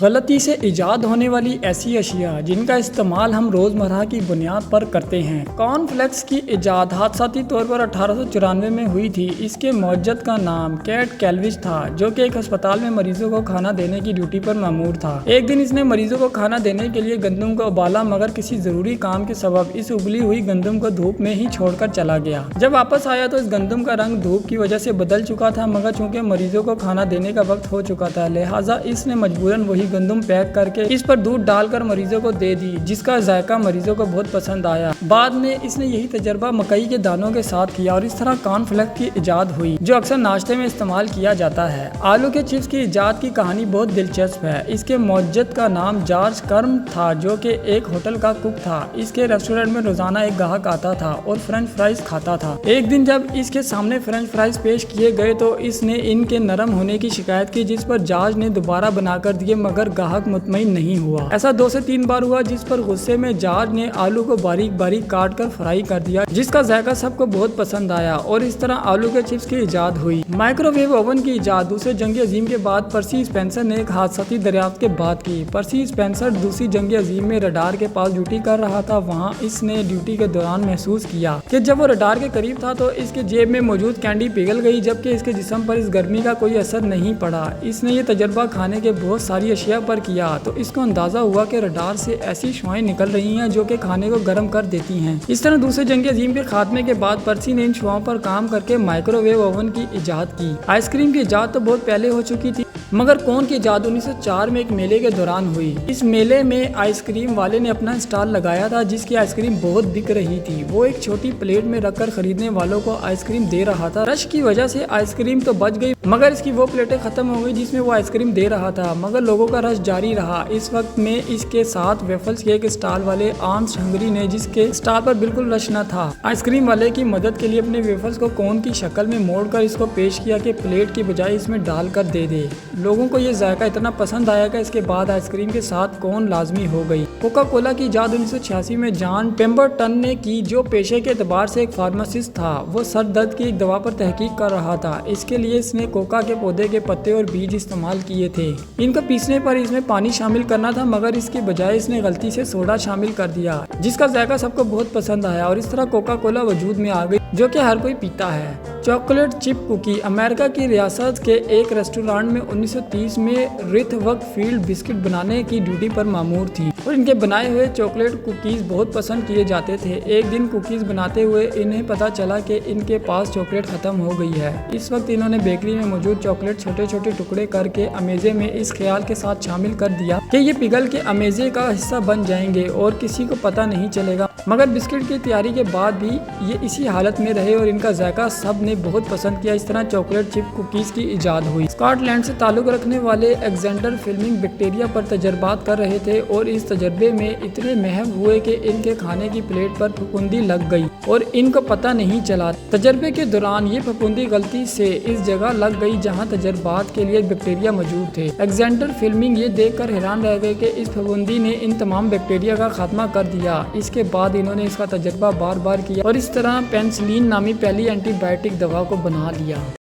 غلطی سے ایجاد ہونے والی ایسی اشیاء جن کا استعمال ہم روزمرہ کی بنیاد پر کرتے ہیں۔ کارن فلیکس کی ایجاد حادثاتی طور پر 1894 میں ہوئی تھی۔ اس کے موجد کا نام کیٹ کیلوچ تھا، جو کہ ایک ہسپتال میں مریضوں کو کھانا دینے کی ڈیوٹی پر مامور تھا۔ ایک دن اس نے مریضوں کو کھانا دینے کے لیے گندم کو ابالا، مگر کسی ضروری کام کے سبب اس ابلی ہوئی گندم کو دھوپ میں ہی چھوڑ کر چلا گیا۔ جب واپس آیا تو اس گندم کا رنگ دھوپ کی وجہ سے بدل چکا تھا، مگر چونکہ مریضوں کو کھانا دینے کا وقت ہو چکا تھا، لہٰذا اس نے مجبوراً وہی گندم پیک کر کے اس پر دودھ ڈال کر مریضوں کو دے دی، جس کا ذائقہ مریضوں کو بہت پسند آیا۔ بعد میں اس نے یہی تجربہ مکئی کے دانوں کے ساتھ کیا اور اس طرح کارن فلیکس کی ایجاد ہوئی، جو اکثر ناشتے میں استعمال کیا جاتا ہے۔ آلو کے چپس کی ایجاد کی کہانی بہت دلچسپ ہے۔ اس کے موجد کا نام جارج کرم تھا، جو کہ ایک ہوٹل کا کک تھا۔ اس کے ریسٹورنٹ میں روزانہ ایک گاہک آتا تھا اور فرینچ فرائز کھاتا تھا۔ ایک دن جب اس کے سامنے فرینچ فرائز پیش کیے گئے تو اس نے ان کے نرم ہونے کی شکایت کی، جس پر جارج نے دوبارہ بنا کر دیے، مگر گاہک مطمئن نہیں ہوا۔ ایسا 2 سے 3 بار ہوا، جس پر غصے میں جارج نے آلو کو باریک باریک کاٹ کر فرائی کر دیا، جس کا ذائقہ سب کو بہت پسند آیا اور اس طرح آلو کے چپس کی ایجاد ہوئی۔ مائکرو ویو اوون کی ایجاد دوسرے جنگ عظیم کے بعد پرسی اسپینسر نے ایک حادثاتی دریافت کے بعد کی۔ پرسی اسپینسر دوسری جنگ عظیم میں رڈار کے پاس ڈیوٹی کر رہا تھا۔ وہاں اس نے ڈیوٹی کے دوران محسوس کیا کہ جب وہ رڈار کے قریب تھا تو اس کے جیب میں موجود کینڈی پگھل گئی، جبکہ اس کے جسم پر اس گرمی کا کوئی اثر نہیں پڑا۔ اس نے یہ تجربہ کھانے کے بہت ساری اشیاء پر کیا تو اس کو اندازہ ہوا کہ رڈار سے ایسی شعاعیں نکل رہی ہیں جو کہ کھانے کو گرم کر دیتی ہیں۔ اس طرح دوسرے جنگ عظیم کے خاتمے کے بعد پرسی نے ان شعاعوں پر کام کر کے مائکرو ویو اوون کی ایجاد کی۔ آئس کریم کی ایجاد تو بہت پہلے ہو چکی تھی، مگر کون کی ایجاد 1904 میں ایک میلے کے دوران ہوئی۔ اس میلے میں آئس کریم والے نے اپنا اسٹال لگایا تھا، جس کی آئس کریم بہت بک رہی تھی۔ وہ ایک چھوٹی پلیٹ میں رکھ کر خریدنے والوں کو آئس کریم دے رہا تھا۔ رش کی وجہ سے آئس کریم تو بچ گئی، مگر اس کی وہ پلیٹیں ختم ہو گئی جس میں وہ آئس کریم دے رہا تھا، مگر لوگوں کا رش جاری رہا۔ اس وقت میں اس کے ساتھ ویفلز کے ایک اسٹال والے آرمسٹ ہنگری نے، جس کے اسٹال پر بالکل رش نہ تھا، آئس کریم والے کی مدد کے لیے اپنے ویفلز کو کون کی شکل میں موڑ کر اس کو پیش کیا کہ پلیٹ کی بجائے اس میں ڈال کر دے دے۔ لوگوں کو یہ ذائقہ اتنا پسند آیا کہ اس کے بعد آئس کریم کے ساتھ کون لازمی ہو گئی۔ کوکا کولا کی ایجاد 1986 میں جان پیمبرٹن نے کی، جو پیشے کے اعتبار سے ایک فارماسسٹ تھا۔ وہ سر درد کی ایک دوا پر تحقیق کر رہا تھا۔ اس کے لیے اس نے کوکا کے پودے کے پتے اور بیج استعمال کیے تھے۔ ان کو پیسنے پر اس میں پانی شامل کرنا تھا، مگر اس کے بجائے اس نے غلطی سے سوڈا شامل کر دیا، جس کا ذائقہ سب کو بہت پسند آیا اور اس طرح کوکا کولا وجود میں آ گئی، جو کہ ہر کوئی پیتا ہے۔ چاکلیٹ چپ کوکی امریکہ کی ریاست کے ایک ریسٹورانٹ میں 1930 میں ریتھ وک فیلڈ بسکٹ بنانے کی ڈیوٹی پر مامور تھی اور ان کے بنائے ہوئے چاکلیٹ کوکیز بہت پسند کیے جاتے تھے۔ ایک دن کوکیز بناتے ہوئے انہیں پتا چلا کہ ان کے پاس چاکلیٹ ختم ہو گئی ہے۔ اس وقت انہوں نے بیکری میں موجود چاکلیٹ چھوٹے چھوٹے ٹکڑے کر کے امیزے میں اس خیال کے ساتھ شامل کر دیا کہ یہ پگھل کے امیزے کا حصہ بن جائیں گے اور کسی کو پتہ نہیں چلے گا، مگر بسکٹ کی تیاری کے بعد بھی یہ اسی حالت میں رہے اور ان کا ذائقہ سب نے بہت پسند کیا۔ اس طرح چاکلیٹ چپ کوکیز کی ایجاد ہوئی۔ اسکاٹ لینڈ سے تعلق رکھنے والے ایگزینڈر فلیمنگ بیکٹیریا پر تجربات کر رہے تھے اور اس تجربے میں اتنے محو ہوئے کہ ان کے کھانے کی پلیٹ پر پھپھوندی لگ گئی اور ان کو پتہ نہیں چلا۔ تجربے کے دوران یہ پھپھوندی غلطی سے اس جگہ لگ گئی جہاں تجربات کے لیے بیکٹیریا موجود تھے۔ ایگزینڈر فلیمنگ یہ دیکھ کر حیران رہ گئے کہ اس پھپھوندی نے ان تمام بیکٹیریا کا خاتمہ کر دیا۔ اس کے بعد انہوں نے اس کا تجربہ بار بار کیا اور اس طرح پینسلین نامی پہلی اینٹی بائیوٹک دوا کو بنا لیا۔